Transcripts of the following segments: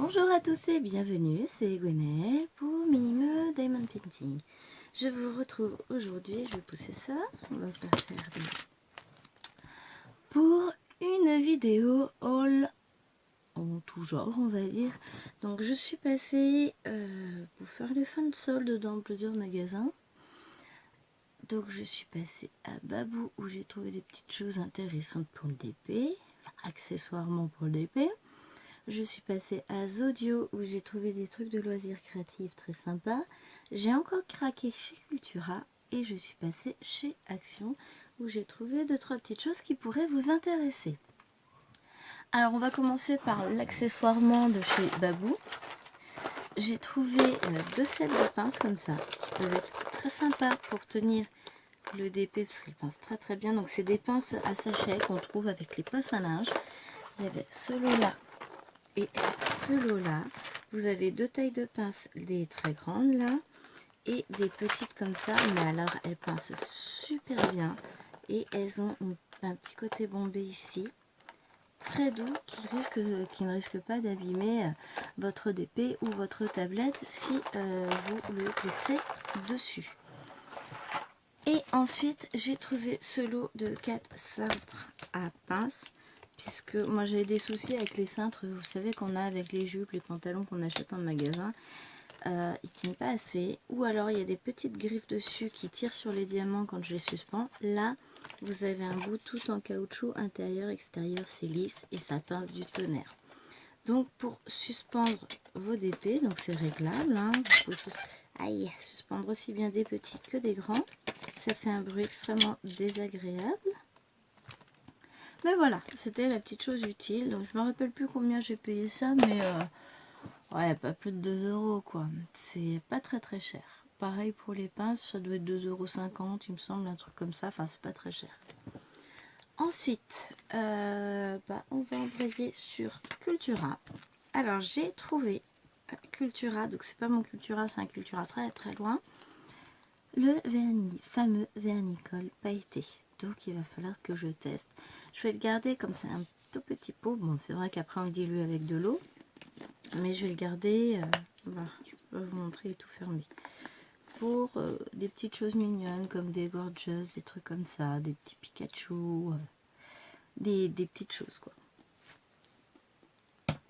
Bonjour à tous et bienvenue, c'est Gwenaëlle pour Minime Diamond Painting. Je vous retrouve aujourd'hui, je vais pousser ça, on va pas faire pour une vidéo haul en tout genre on va dire. Donc je suis passée pour faire les fins de solde dans plusieurs magasins. Donc je suis passée à Babou où j'ai trouvé des petites choses intéressantes pour le DP, enfin accessoirement pour le DP. Je suis passée à Zodio où j'ai trouvé des trucs de loisirs créatifs très sympas. J'ai encore craqué chez Cultura et je suis passée chez Action où j'ai trouvé 2-3 petites choses qui pourraient vous intéresser. Alors on va commencer par l'accessoirement de chez Babou. J'ai trouvé 2 sets de pinces comme ça qui peuvent être très sympas pour tenir le DP parce qu'elles pincent très très bien. Donc c'est des pinces à sachet qu'on trouve avec les pinces à linge. Il y avait ce lot là et ce lot là. Vous avez 2 tailles de pinces, des très grandes là et des petites comme ça, mais alors elles pincent super bien et elles ont un petit côté bombé ici très doux qui ne risque pas d'abîmer votre DP ou votre tablette si vous le clipsez dessus. Et ensuite j'ai trouvé ce lot de 4 cintres à pince, puisque moi j'ai des soucis avec les cintres, vous savez qu'on a avec les jupes, les pantalons qu'on achète en magasin, ils tiennent pas assez, ou alors il y a des petites griffes dessus qui tirent sur les diamants quand je les suspends. Là vous avez un bout tout en caoutchouc, intérieur, extérieur, c'est lisse et ça pince du tonnerre. Donc pour suspendre vos DP, donc c'est réglable, hein, vous pouvez suspendre aussi bien des petits que des grands. Ça fait un bruit extrêmement désagréable. Mais voilà, c'était la petite chose utile. Donc je me rappelle plus combien j'ai payé ça, mais ouais, pas plus de 2 euros quoi. C'est pas très très cher. Pareil pour les pinces, ça doit être 2,50 €, il me semble, un truc comme ça. Enfin, c'est pas très cher. Ensuite, on va embrayer sur Cultura. Alors, j'ai trouvé Cultura, donc c'est pas mon Cultura, c'est un Cultura très très loin. Le vernis, fameux vernicole pailleté. Donc, il va falloir que je teste. Je vais le garder comme c'est un tout petit pot. Bon, c'est vrai qu'après on le dilue avec de l'eau. Mais je vais le garder, voilà, je peux vous montrer tout fermé. Pour des petites choses mignonnes comme des gorgeous, des trucs comme ça, des petits Pikachu, des petites choses quoi.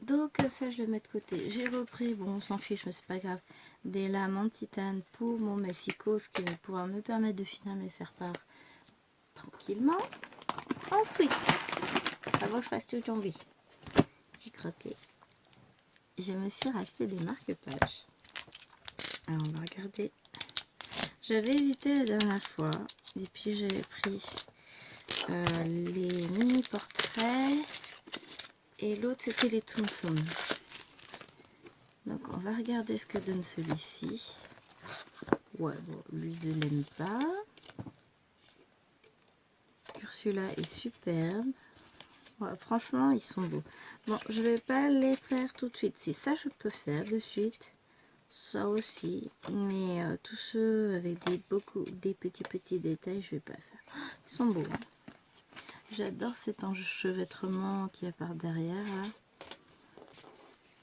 Donc ça je le mets de côté. J'ai repris, bon on s'en fiche mais c'est pas grave, des lames en titane pour mon Mexico, ce qui va pouvoir me permettre de finir mes faire-part tranquillement. Ensuite, avant que je fasse tout tomber, j'ai croqué. Je me suis racheté des marque-pages. Alors on va regarder. J'avais hésité la dernière fois et puis j'avais pris les mini portraits et l'autre c'était les Thompson. Donc on va regarder ce que donne celui-ci. Ouais, bon, lui je l'aime pas. Ursula est superbe. Ouais, franchement ils sont beaux. Bon, je vais pas les faire tout de suite. Si ça je peux faire de suite. Ça aussi, mais tous ceux avec des petits détails, je vais pas faire. Ils sont beaux. Hein. J'adore cet enchevêtrement qu'il y a par derrière. Là.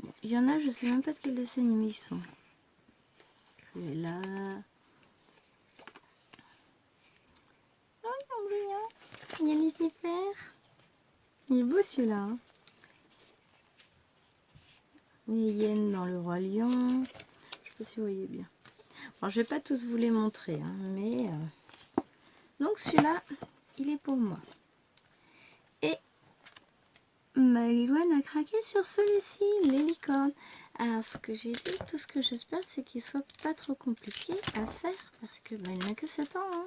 Bon, il y en a, je sais même pas de quel dessin animé ils sont. Et là. Oh, il est brillant. Il y a Lucifer. Il est beau celui-là. Hein. Les hyènes dans le roi lion. Je sais pas si vous voyez bien. Bon, je vais pas tous vous les montrer, hein, mais donc celui-là, il est pour moi. Et Marie-Louane a craqué sur celui-ci, les licornes. Alors, ce que j'ai dit, tout ce que j'espère, c'est qu'il soit pas trop compliqué à faire, parce que il n'a que 7 ans. Hein.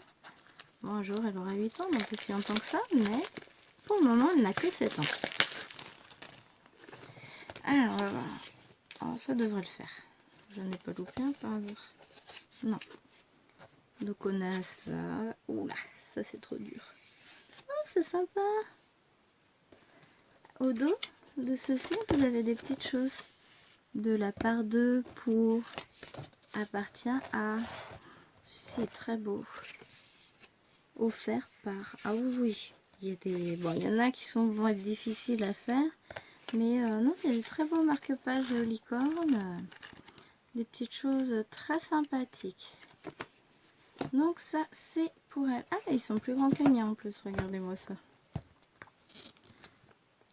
Bon, un jour, elle aura 8 ans, donc aussi longtemps que ça, mais pour le moment, elle n'a que 7 ans. Alors, on va voir. Alors, ça devrait le faire. Je n'ai pas loupé un par hasard. Non. Donc, on a ça. Oula, ça c'est trop dur. Oh, c'est sympa. Au dos de ceci, vous avez des petites choses. De la part 2 pour appartient à, ceci est très beau, offert par, ah oui, il y a des, bon, il y en a qui vont être difficiles à faire, Mais non, il y a des très beaux marque-pages licorne. Des petites choses très sympathiques. Donc ça, c'est pour elle. Ah, ils sont plus grands que les miens en plus, regardez-moi ça.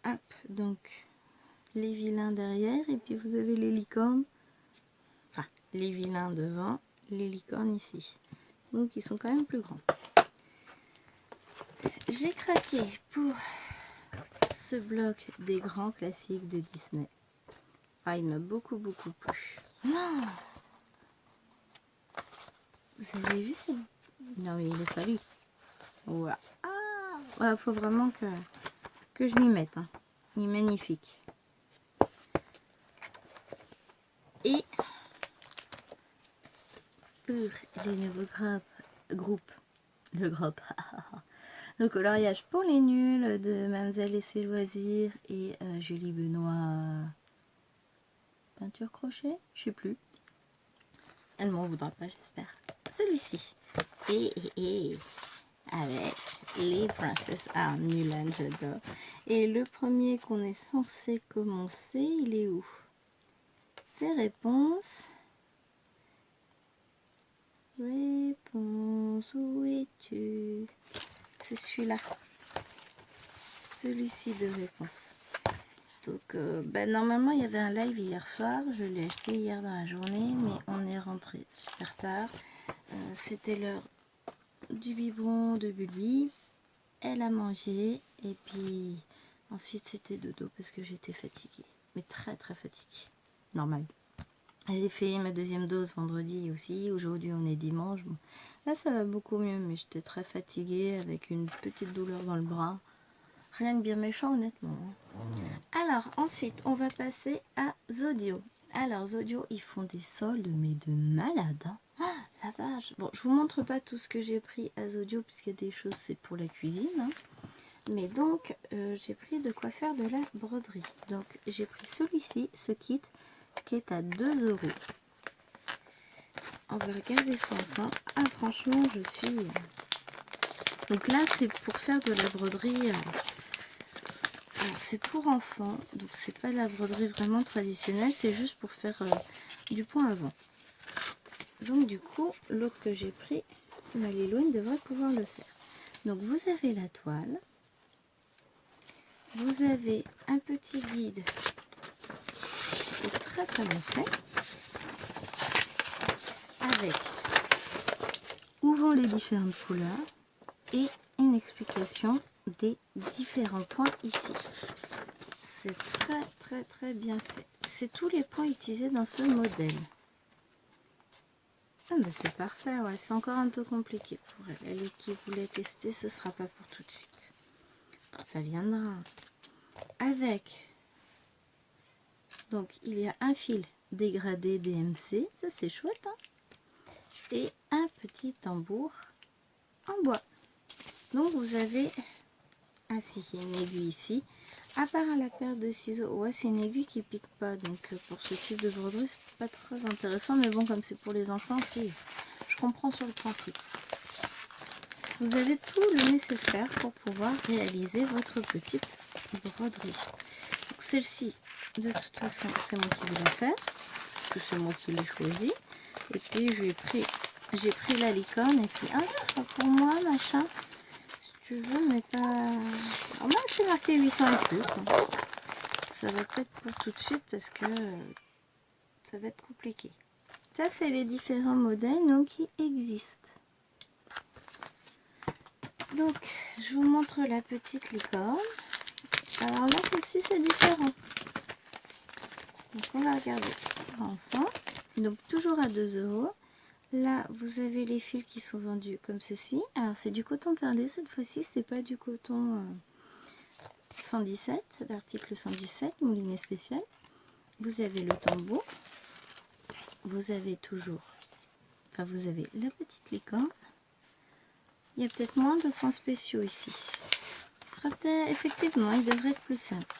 Hop, donc les vilains derrière, et puis vous avez les licornes. Enfin, les vilains devant, les licornes ici. Donc ils sont quand même plus grands. J'ai craqué pour ce bloc des grands classiques de Disney. Ah, il m'a beaucoup plu. Oh, vous avez vu ça? Non mais il est fallu. Voilà. Ah, ouais, faut vraiment que je m'y mette. Hein. Il est magnifique. Et pour les nouveaux groupes, le groupe, le coloriage pour les nuls de Mademoiselle et ses loisirs et Julie Benoît, peinture crochet, je sais plus. Elle m'en voudra pas, j'espère. Celui-ci. Et avec les Princess Art Mulan, j'adore. Et le premier qu'on est censé commencer, il est où? Ces réponses. Réponse, où es-tu? C'est celui-là. Celui-ci de réponse. Donc, normalement, il y avait un live hier soir. Je l'ai acheté hier dans la journée, mais on est rentré super tard. C'était l'heure du biberon de Bully. Elle a mangé et puis ensuite c'était dodo parce que j'étais fatiguée. Mais très fatiguée. Normal. J'ai fait ma deuxième dose vendredi aussi. Aujourd'hui, on est dimanche. Bon, là, ça va beaucoup mieux, mais j'étais très fatiguée avec une petite douleur dans le bras. Rien de bien méchant, honnêtement. Alors, ensuite, on va passer à Zodio. Alors, Zodio, ils font des soldes, mais de malade. Hein. Ah, la vache. Bon, je vous montre pas tout ce que j'ai pris à Zodio, puisqu'il y a des choses, c'est pour la cuisine. Hein. Mais donc, j'ai pris de quoi faire de la broderie. Donc, j'ai pris celui-ci, ce kit, qui est à 2 €. On va regarder ça ensemble. Ah, franchement, je suis... Donc là, c'est pour faire de la broderie... Alors, c'est pour enfants. Donc, c'est pas de la broderie vraiment traditionnelle. C'est juste pour faire du point avant. Donc, du coup, l'autre que j'ai pris, Lilouine devrait pouvoir le faire. Donc, vous avez la toile. Vous avez un petit guide. C'est très bien fait. Avec où vont les différentes couleurs et une explication des différents points ici. C'est très bien fait. C'est tous les points utilisés dans ce modèle. Ah ben c'est parfait, ouais, c'est encore un peu compliqué pour elle. Elle qui voulait tester, ce sera pas pour tout de suite. Ça viendra. Avec, donc il y a un fil dégradé DMC, ça c'est chouette, hein, et un petit tambour en bois. Donc vous avez ainsi une aiguille ici. À part la paire de ciseaux, ouais, c'est une aiguille qui pique pas, donc pour ce type de broderie c'est pas très intéressant, mais bon, comme c'est pour les enfants, si je comprends sur le principe. Vous avez tout le nécessaire pour pouvoir réaliser votre petite broderie. Donc celle-ci, de toute façon, c'est moi qui vais la faire, parce que c'est moi qui l'ai choisi. Et puis j'ai pris la licorne, et puis ce sera pour moi, machin. Tu veux, mais pas... Alors moi, c'est marqué 800 et plus. Hein. Ça va pas être pour tout de suite parce que ça va être compliqué. Ça, c'est les différents modèles donc, qui existent. Donc, je vous montre la petite licorne. Alors là, celle-ci, c'est différent. Donc, on va regarder ça ensemble. Donc, toujours à 2 €. Là, vous avez les fils qui sont vendus comme ceci. Alors, c'est du coton perlé cette fois-ci, c'est pas du coton 117, l'article 117, moulinet spécial. Vous avez le tambour. Vous avez toujours, enfin, vous avez la petite licorne. Il y a peut-être moins de points spéciaux ici. Ce sera peut-être, effectivement, il devrait être plus simple.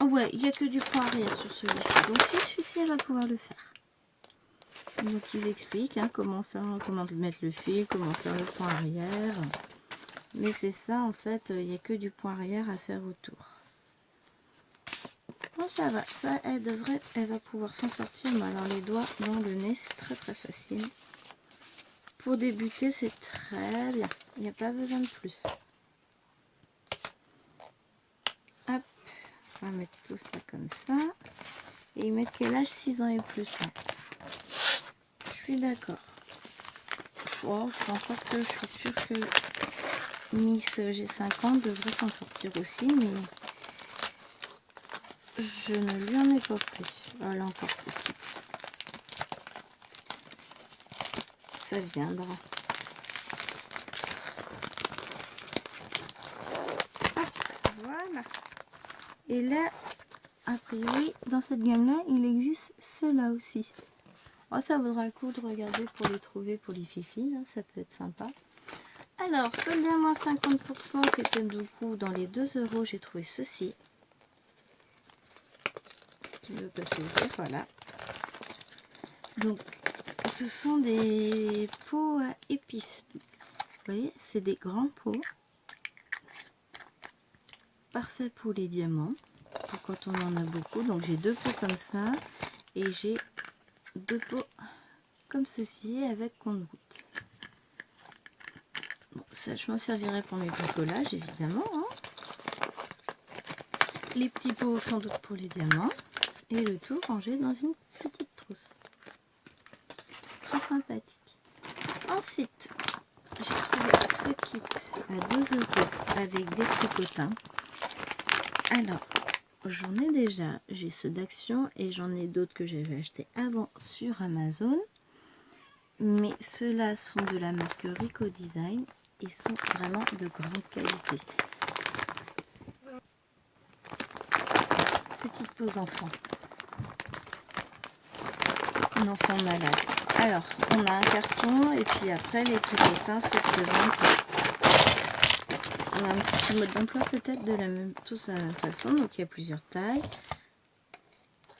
Oh ouais, il n'y a que du point arrière sur celui-ci. Donc, si celui-ci, elle va pouvoir le faire. Donc ils expliquent hein, comment mettre le fil, comment faire le point arrière. Mais c'est ça en fait, il n'y a que du point arrière à faire autour. Bon, ça va, ça elle va pouvoir s'en sortir. Mais alors les doigts dans le nez, c'est très facile. Pour débuter, c'est très bien. Il n'y a pas besoin de plus. Hop, on va mettre tout ça comme ça. Et ils mettent quel âge? 6 ans et plus. Hein. Je suis d'accord. Oh, je pense pas que je suis sûre que Miss G50 devrait s'en sortir aussi, mais je ne lui en ai pas pris. Elle est encore petite. Ça viendra. Ah, voilà. Et là, a priori, dans cette gamme-là, il existe ceux-là aussi. Oh, ça vaudra le coup de regarder pour les trouver pour les fifis, hein, ça peut être sympa. Alors, solde à moins 50% qui était du coup dans les 2 €, j'ai trouvé ceci. Qui me passe le voilà. Donc, ce sont des pots à épices. Vous voyez, c'est des grands pots. Parfait pour les diamants, pour quand on en a beaucoup. Donc, j'ai 2 pots comme ça et j'ai 2 pots comme ceci avec compte-gouttes. Bon, ça, je m'en servirai pour mes bricolages, évidemment. Hein. Les petits pots, sans doute pour les diamants. Et le tout rangé dans une petite trousse. Très sympathique. Ensuite, j'ai trouvé ce kit à 2 € avec des tricotins. Alors, j'en ai déjà. J'ai ceux d'Action et j'en ai d'autres que j'avais acheté avant sur Amazon. Mais ceux-là sont de la marque Rico Design et sont vraiment de grande qualité. Petite pause enfant. Un enfant malade. Alors, on a un carton et puis après les tricotins se présentent. On a un petit mode d'emploi peut-être de la même façon. Donc il y a plusieurs tailles.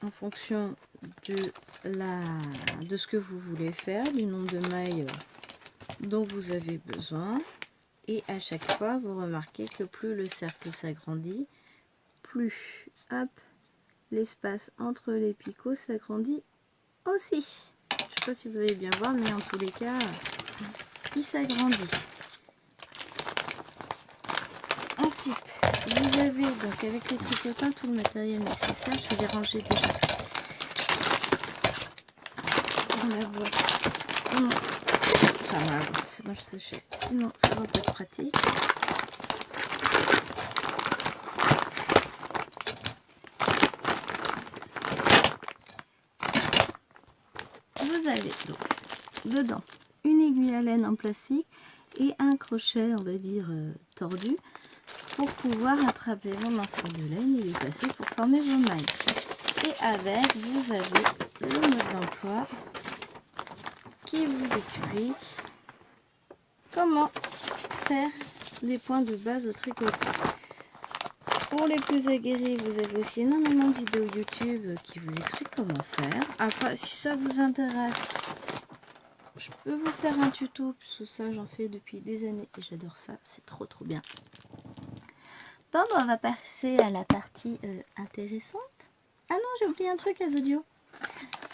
En fonction de ce que vous voulez faire, du nombre de mailles dont vous avez besoin. Et à chaque fois, vous remarquez que plus le cercle s'agrandit, plus hop, l'espace entre les picots s'agrandit aussi. Je ne sais pas si vous allez bien voir, mais en tous les cas, il s'agrandit. Ensuite, vous avez donc avec les tricotins tout le matériel nécessaire. Je vais les ranger déjà dans la boîte. Sinon, enfin dans la boîte, dans le sachet. Sinon, ça va pas être pratique. Vous avez donc dedans une aiguille à laine en plastique et un crochet, on va dire, tordu pour pouvoir attraper vos morceaux de laine et les passer pour former vos mailles. Et avec, vous avez le mode d'emploi qui vous explique comment faire les points de base au tricotage. Pour les plus aguerris, vous avez aussi énormément de vidéos YouTube qui vous expliquent comment faire. Après, si ça vous intéresse, je peux vous faire un tuto, puisque ça j'en fais depuis des années et j'adore ça, c'est trop bien. Bon, on va passer à la partie intéressante. Ah non, j'ai oublié un truc à Zodio.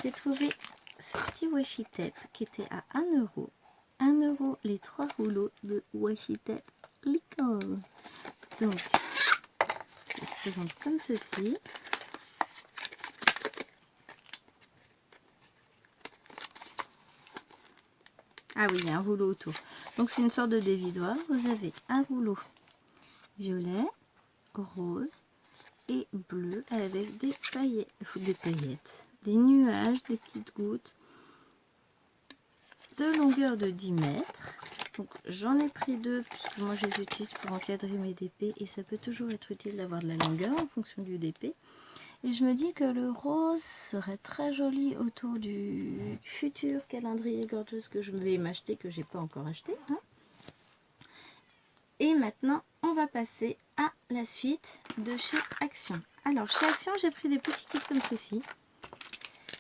J'ai trouvé ce petit washi tape qui était à 1 €. 1 € les 3 rouleaux de washi tape licorne. Donc, je se présente comme ceci. Ah oui, il y a un rouleau autour. Donc, c'est une sorte de dévidoir. Vous avez un rouleau violet, rose et bleu avec des paillettes, des nuages, des petites gouttes de longueur de 10 mètres. Donc j'en ai pris 2 puisque moi je les utilise pour encadrer mes DP et ça peut toujours être utile d'avoir de la longueur en fonction du DP. Et je me dis que le rose serait très joli autour du futur calendrier Gorgeous que je vais m'acheter, que j'ai pas encore acheté. Hein. Et maintenant, on va passer à la suite de chez Action. Alors, chez Action, j'ai pris des petits kits comme ceci.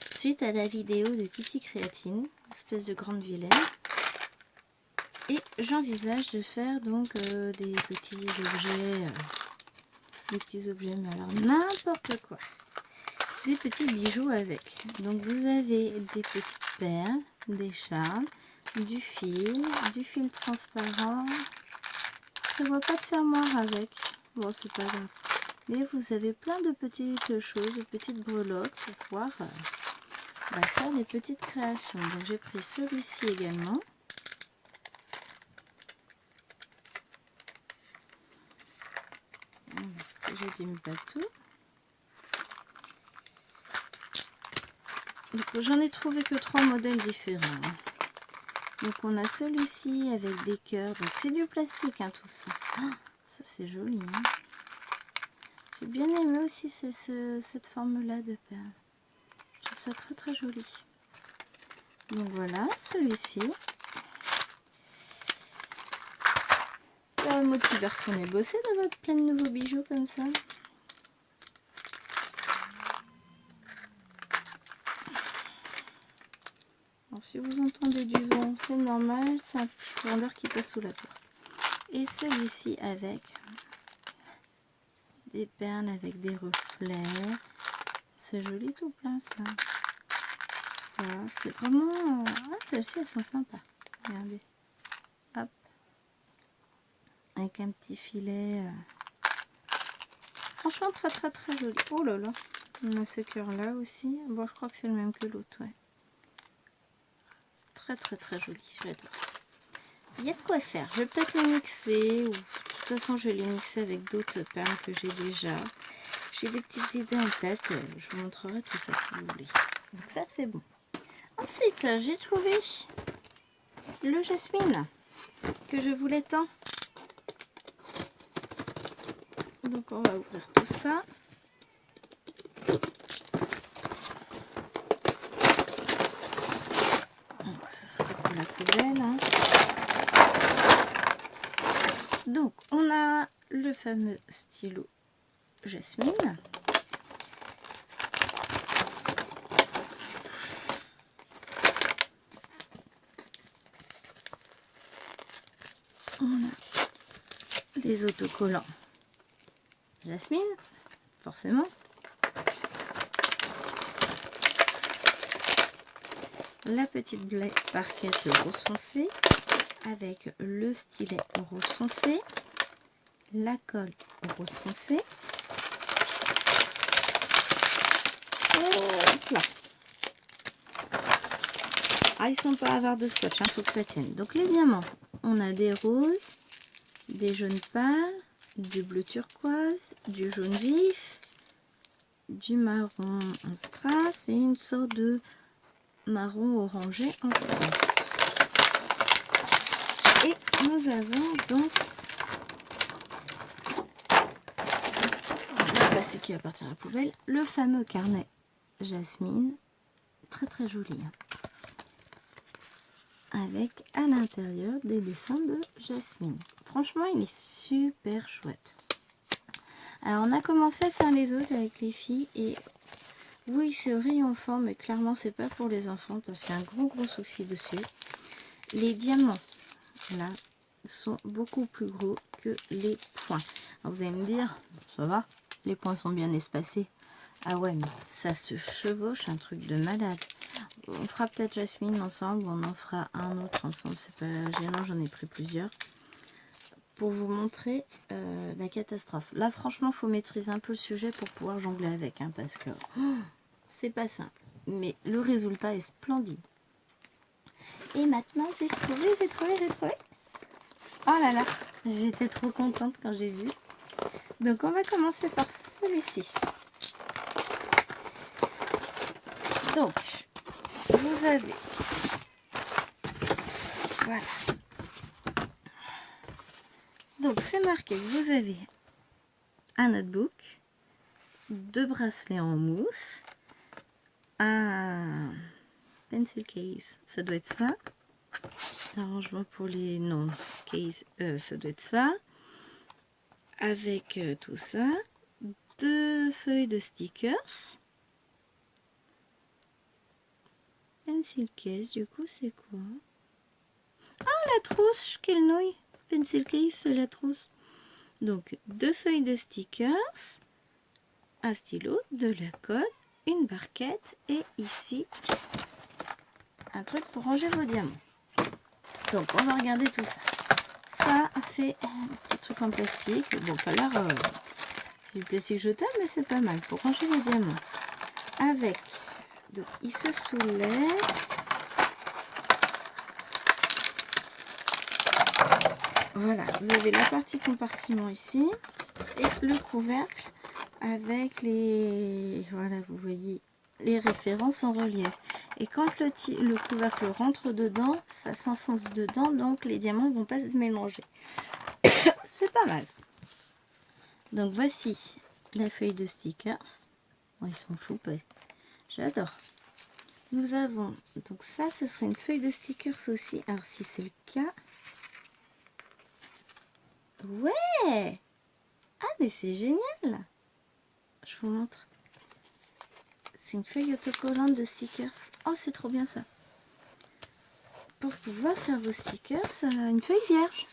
Suite à la vidéo de Kitty Créatine, espèce de grande vilaine. Et j'envisage de faire donc des petits objets, mais alors n'importe quoi. Des petits bijoux avec. Donc vous avez des petites perles, des charmes, du fil transparent. Je ne vois pas de fermoir avec. Bon, c'est pas grave. Mais vous avez plein de petites choses, de petites breloques pour pouvoir faire des petites créations. Donc j'ai pris celui-ci également. J'abîme pas tout. J'en ai trouvé que 3 modèles différents. Donc on a celui-ci avec des cœurs. Donc c'est du plastique, hein, tout ça. Oh, ça c'est joli. Hein. J'ai bien aimé aussi cette forme-là de perles. Je trouve ça très très joli. Donc voilà, celui-ci. Ça va me motiver à retourner bosser d'avoir plein de nouveaux bijoux comme ça. Alors, si vous entendez du vent, c'est normal, c'est un petit courant d'air qui passe sous la porte. Et celui-ci avec des perles, avec des reflets. C'est joli tout plein ça. Ça, c'est vraiment... Ah, celles-ci, elles sont sympas. Regardez. Hop. Avec un petit filet. Franchement, très très très joli. Oh là là. On a ce cœur-là aussi. Bon, je crois que c'est le même que l'autre, ouais. C'est très très très joli. J'adore. Il y a de quoi faire. Je vais peut-être les mixer. Ou... De toute façon, je vais les mixer avec d'autres perles que j'ai déjà. J'ai des petites idées en tête. Je vous montrerai tout ça si vous voulez. Donc ça, c'est bon. Ensuite, j'ai trouvé le jasmine que je voulais tant. Donc on va ouvrir tout ça. Donc ce sera pour la poubelle. Hein. Donc on a le fameux stylo jasmine. On a les autocollants jasmine, forcément. La petite blaie parquette rose foncé avec le stylet rose foncé, la colle rose foncé. Hop là. Ah, ils sont pas avares de scotch, hein, faut que ça tienne. Donc les diamants, on a des roses, des jaunes pâles, du bleu turquoise, du jaune vif, du marron en strass et une sorte de marron orangé en strass. Et nous avons donc le plastique qui va partir à la poubelle, le fameux carnet jasmine, très très joli. Hein. Avec à l'intérieur des dessins de jasmine. Franchement, il est super chouette. Alors, on a commencé à faire les autres avec les filles et oui, c'est au rayon enfant, mais clairement, c'est pas pour les enfants parce qu'il y a un gros souci dessus. Les diamants, là, sont beaucoup plus gros que les points. Alors, vous allez me dire, ça va, les points sont bien espacés. Ah ouais, mais ça se chevauche, un truc de malade. On fera peut-être Jasmine ensemble, on en fera un autre ensemble, c'est pas gênant, j'en ai pris plusieurs. Pour vous montrer la catastrophe. Là, franchement, il faut maîtriser un peu le sujet pour pouvoir jongler avec, hein, parce que c'est pas simple. Mais le résultat est splendide. Et maintenant, j'ai trouvé. Oh là là, j'étais trop contente quand j'ai vu. Donc, on va commencer par celui-ci. Donc, vous avez... Voilà. Donc, c'est marqué, vous avez un notebook, 2 bracelets en mousse, un pencil case, ça doit être ça. Arrangement pour les non case, ça doit être ça. Avec tout ça, 2 feuilles de stickers. Pencil case, du coup, c'est quoi? La trousse, quelle nouille. Pencil case, c'est la trousse. Donc, 2 feuilles de stickers, un stylo, de la colle, une barquette et ici, un truc pour ranger vos diamants. Donc, on va regarder tout ça. Ça, c'est un petit truc en plastique. Bon, pas l'air c'est du plastique jetable, mais c'est pas mal pour ranger les diamants. Avec, donc, il se soulève. Voilà, vous avez la partie compartiment ici et le couvercle avec les, voilà, vous voyez les références en relief. Et quand le couvercle rentre dedans, ça s'enfonce dedans, donc les diamants ne vont pas se mélanger. C'est pas mal. Donc voici la feuille de stickers. Oh, ils sont choupés. J'adore. Nous avons, donc ça, ce serait une feuille de stickers aussi. Alors si c'est le cas... Ouais! Ah mais c'est génial! Je vous montre. C'est une feuille autocollante de stickers. Oh, c'est trop bien ça. Pour pouvoir faire vos stickers, une feuille vierge.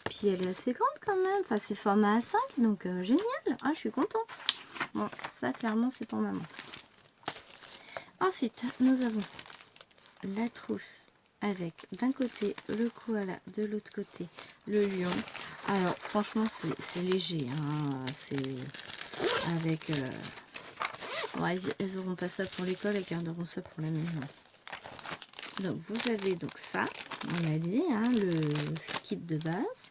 Puis elle est assez grande quand même. Enfin, c'est format A5, donc génial. Ah, je suis contente. Bon, ça, clairement, c'est pour maman. Ensuite, nous avons la trousse avec d'un côté le koala, de l'autre côté le lion. Alors, franchement, c'est léger. Hein. C'est avec... Ouais, elles n'auront pas ça pour l'école, elles garderont ça pour la maison. Donc vous avez donc ça, on a dit, hein, le kit de base.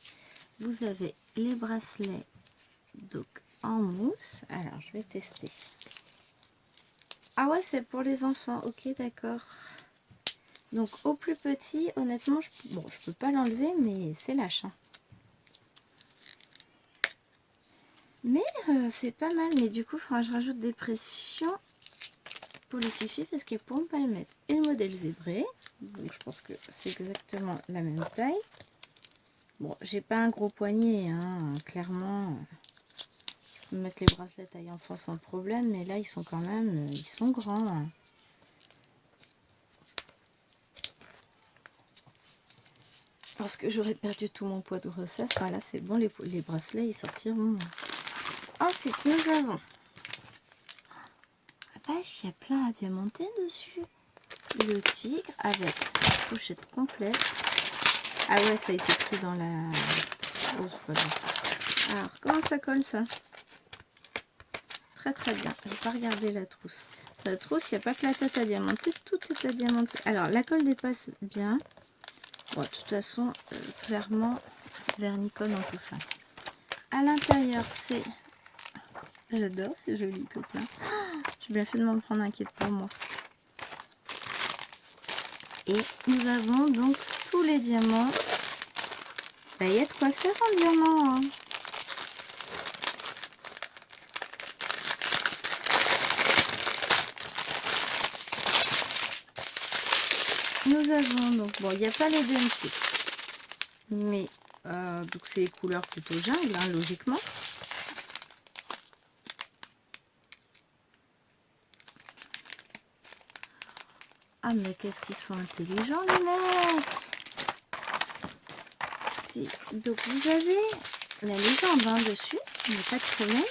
Vous avez les bracelets donc en mousse. Alors je vais tester. Ah ouais, c'est pour les enfants. Ok, d'accord. Donc au plus petit, honnêtement, bon, je peux pas l'enlever, mais c'est lâche. Hein. Mais c'est pas mal. Mais du coup, il faudra que je rajoute des pressions pour les filles parce qu'elles pourront pas le mettre. Et le modèle zébré, donc je pense que c'est exactement la même taille. Bon, j'ai pas un gros poignet, hein, clairement. Je peux mettre les bracelets taille enfant sans problème, mais là ils sont quand même, ils sont grands. Hein. Parce que j'aurais perdu tout mon poids de grossesse. Voilà, c'est bon, les bracelets ils sortiront. Ensuite, nous avons la vache, il y a plein à diamanter dessus. Le tigre avec pochette complète. Ah ouais, ça a été pris dans la... Oh, c'est pas bien ça. Alors, comment ça colle ça? Très très bien. Je vais pas regarder la trousse. La trousse, il n'y a pas que la tête à diamanter, tout est à diamanter. Alors, la colle dépasse bien. Bon, de toute façon, clairement, vernicole dans tout ça. À l'intérieur, c'est... J'adore, c'est joli tout plein. J'ai bien fait de m'en prendre un kit pour moi. Et nous avons donc tous les diamants. Il y a de quoi faire en diamant. Hein. Nous avons donc, bon, il n'y a pas les DMC. Mais, donc c'est les couleurs plutôt jungle, hein, logiquement. Ah, mais qu'est-ce qu'ils sont intelligents, les mecs! Donc vous avez la légende hein, dessus, il n'y a pas de problème.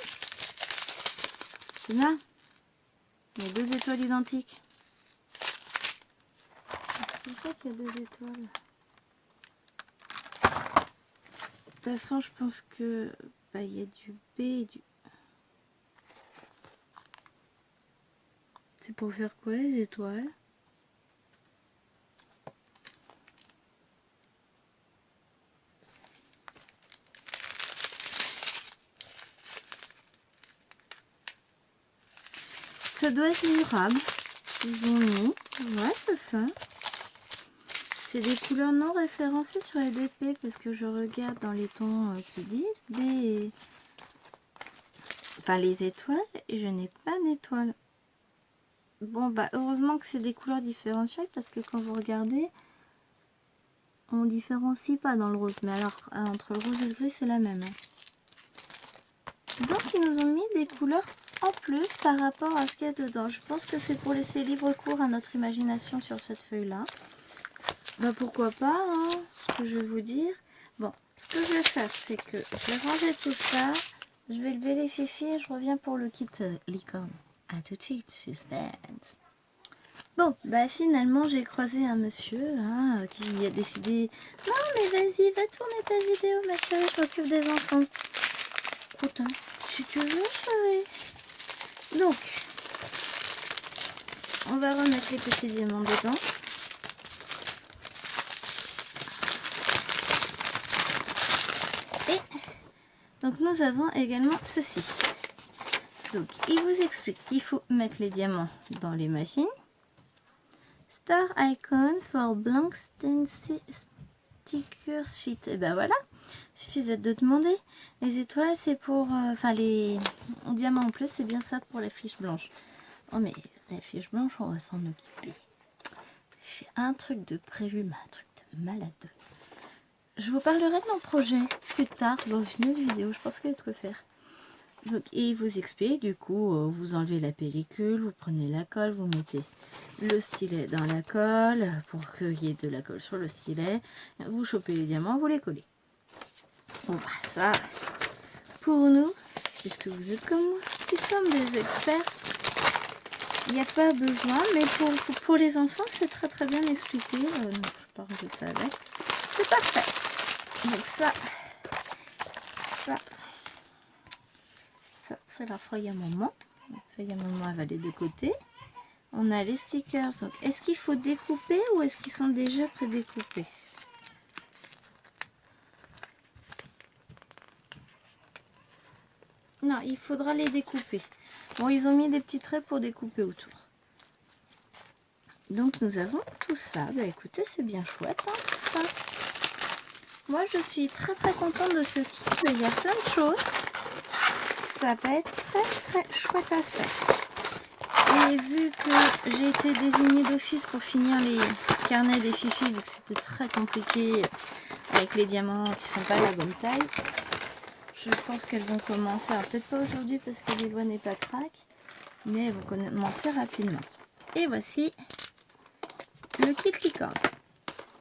Là, il y a 2 étoiles identiques. C'est pour ça qu'il y a 2 étoiles. De toute façon, je pense que bah, il y a du B et du... C'est pour faire quoi les étoiles? Ça doit être durable. Ils ont mis. Ouais, c'est ça. C'est des couleurs non référencées sur les DP parce que je regarde dans les tons qui disent B. Enfin, les étoiles, et je n'ai pas d'étoiles. Bon, bah, heureusement que c'est des couleurs différentielles parce que quand vous regardez, on ne différencie pas dans le rose. Mais alors, entre le rose et le gris, c'est la même. Hein. Donc, ils nous ont mis des couleurs en plus par rapport à ce qu'il y a dedans. Je pense que c'est pour laisser libre cours à notre imagination sur cette feuille-là. bah pourquoi pas, hein, ce que je vais vous dire. Bon, ce que je vais faire, c'est que je vais ranger tout ça. Je vais lever les fifis et je reviens pour le kit licorne. À tout de suite, suspense. Bon, bah finalement, j'ai croisé un monsieur hein, qui a décidé... Non, mais vas-y, va tourner ta vidéo, ma chérie, je m'occupe des enfants. Écoute, hein, si tu veux, chérie. Donc, on va remettre les petits diamants dedans. Et donc, nous avons également ceci. Donc, il vous explique qu'il faut mettre les diamants dans les machines. Star icon for blank sticker sheet. Et ben voilà, il suffisait de demander. Les étoiles, c'est pour... Enfin, les diamants en plus, c'est bien ça pour les fiches blanches. Oh, mais les fiches blanches, on va s'en occuper. J'ai un truc de prévu, mais un truc de malade. Je vous parlerai de mon projet plus tard dans une autre vidéo. Je pense qu'il y a de quoi faire. Donc, et il vous explique, du coup, vous enlevez la pellicule, vous prenez la colle, vous mettez le stylet dans la colle pour qu'il y ait de la colle sur le stylet. Vous chopez les diamants, vous les collez. Bon, bah, ça, pour nous, puisque vous êtes comme moi, qui sommes des expertes, il n'y a pas besoin, mais pour les enfants, c'est très très bien expliqué. Donc, je peux ranger ça avec. C'est parfait. Donc ça, c'est la feuille à maman. La feuille à maman, elle va les deux côtés. On a les stickers. Donc, est-ce qu'il faut découper ou est-ce qu'ils sont déjà prédécoupés? Non, il faudra les découper. Bon, ils ont mis des petits traits pour découper autour. Donc, nous avons tout ça. Bah, écoutez, c'est bien chouette, hein, tout ça. Moi, je suis très très contente de ce kit. Il y a plein de choses. Ça va être très très chouette à faire. Et vu que j'ai été désignée d'office pour finir les carnets des fifis, vu que c'était très compliqué avec les diamants qui sont pas à la bonne taille, je pense qu'elles vont commencer, alors peut-être pas aujourd'hui parce que les lois n'est pas track, mais elles vont commencer rapidement. Et voici le kit licorne.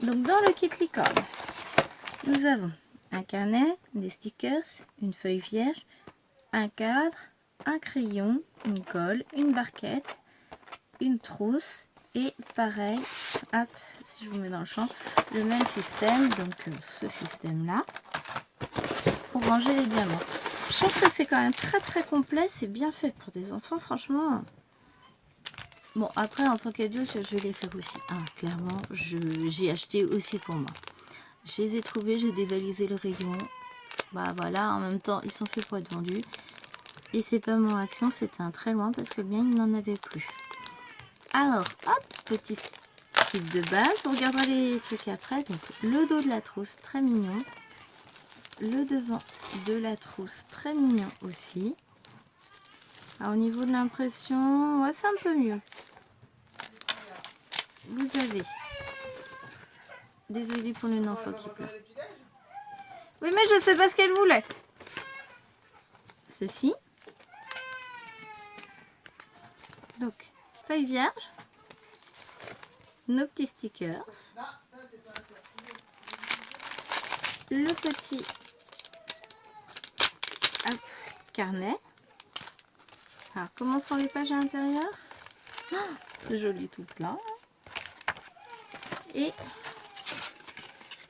Donc dans le kit licorne, nous avons un carnet, des stickers, une feuille vierge, un cadre, un crayon, une colle, une barquette, une trousse et pareil, hop, si je vous mets dans le champ, le même système, donc ce système là, pour ranger les diamants. Je trouve que c'est quand même très très complet, c'est bien fait pour des enfants, franchement. Bon, après en tant qu'adulte, je vais les faire aussi, hein, clairement, j'ai acheté aussi pour moi. Je les ai trouvés, j'ai dévalisé le rayon, bah voilà, en même temps, ils sont faits pour être vendus. Et c'est pas mon action, c'était un très loin parce que le mien, il n'en avait plus. Alors, hop, petit kit de base. On regardera les trucs après. Donc, le dos de la trousse, très mignon. Le devant de la trousse, très mignon aussi. Alors, au niveau de l'impression, ouais, c'est un peu mieux. Vous avez... Désolée pour le enfant qui pleure. Oui, mais je sais pas ce qu'elle voulait. Ceci. Donc, feuille vierge, nos petits stickers, le petit hop, carnet. Alors, comment sont les pages à l'intérieur? Oh, c'est joli tout plein. Et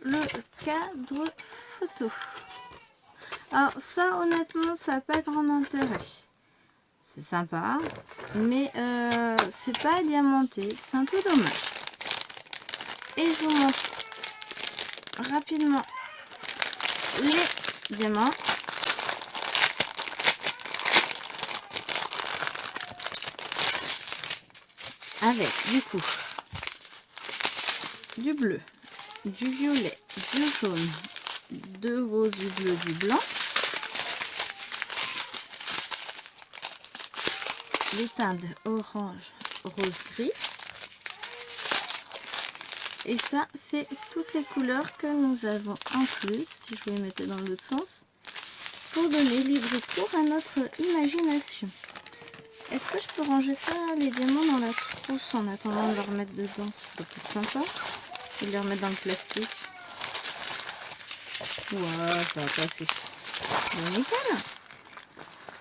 le cadre photo. Alors, ça, honnêtement, ça n'a pas grand intérêt. C'est sympa, mais c'est pas diamanté, c'est un peu dommage. Et je vous montre rapidement les diamants. Avec du coup du bleu, du violet, du jaune, du rose, du bleu, du blanc. Les teintes orange, rose, gris. Et ça, c'est toutes les couleurs que nous avons en plus, si je vais les mettre dans l'autre sens, pour donner libre cours à notre imagination. Est-ce que je peux ranger ça, les diamants, dans la trousse en attendant de leur mettre dedans? C'est peut-être sympa. Je vais les remettre dans le plastique. Ouah, ça va passer. Mais nickel.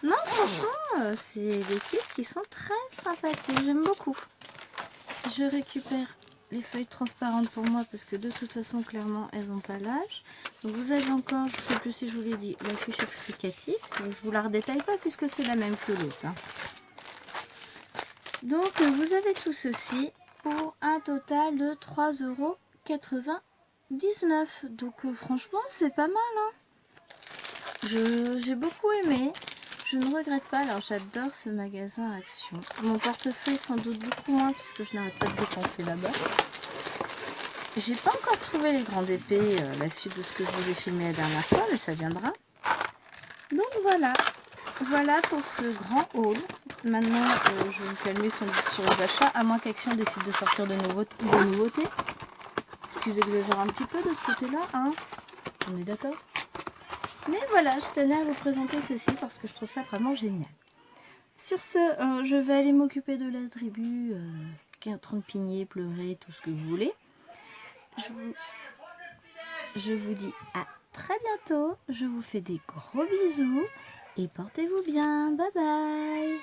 Non, franchement, c'est des kits qui sont très sympathiques. J'aime beaucoup. Je récupère les feuilles transparentes pour moi parce que de toute façon, clairement, elles n'ont pas l'âge. Donc vous avez encore, je ne sais plus si je vous l'ai dit, la fiche explicative. Donc, je vous la redétaille pas puisque c'est la même que l'autre. Hein. Donc vous avez tout ceci pour un total de 3,99 €. Donc franchement, c'est pas mal. Hein. J'ai beaucoup aimé. Je ne regrette pas. Alors j'adore ce magasin Action. Mon portefeuille sans doute beaucoup moins puisque je n'arrête pas de dépenser là-bas. J'ai pas encore trouvé les grandes épées, la suite de ce que je vous ai filmé la dernière fois, mais ça viendra. Donc voilà. Voilà pour ce grand haul. Maintenant, je vais me calmer sans doute sur les achats, à moins qu'Action décide de sortir de nouveautés. Qu'ils exagèrent un petit peu de ce côté-là, hein. On est d'accord? Mais voilà, je tenais à vous présenter ceci parce que je trouve ça vraiment génial. Sur ce, je vais aller m'occuper de la tribu, trompe-pigner, pleurer, tout ce que vous voulez. Je vous dis à très bientôt. Je vous fais des gros bisous et portez-vous bien. Bye bye.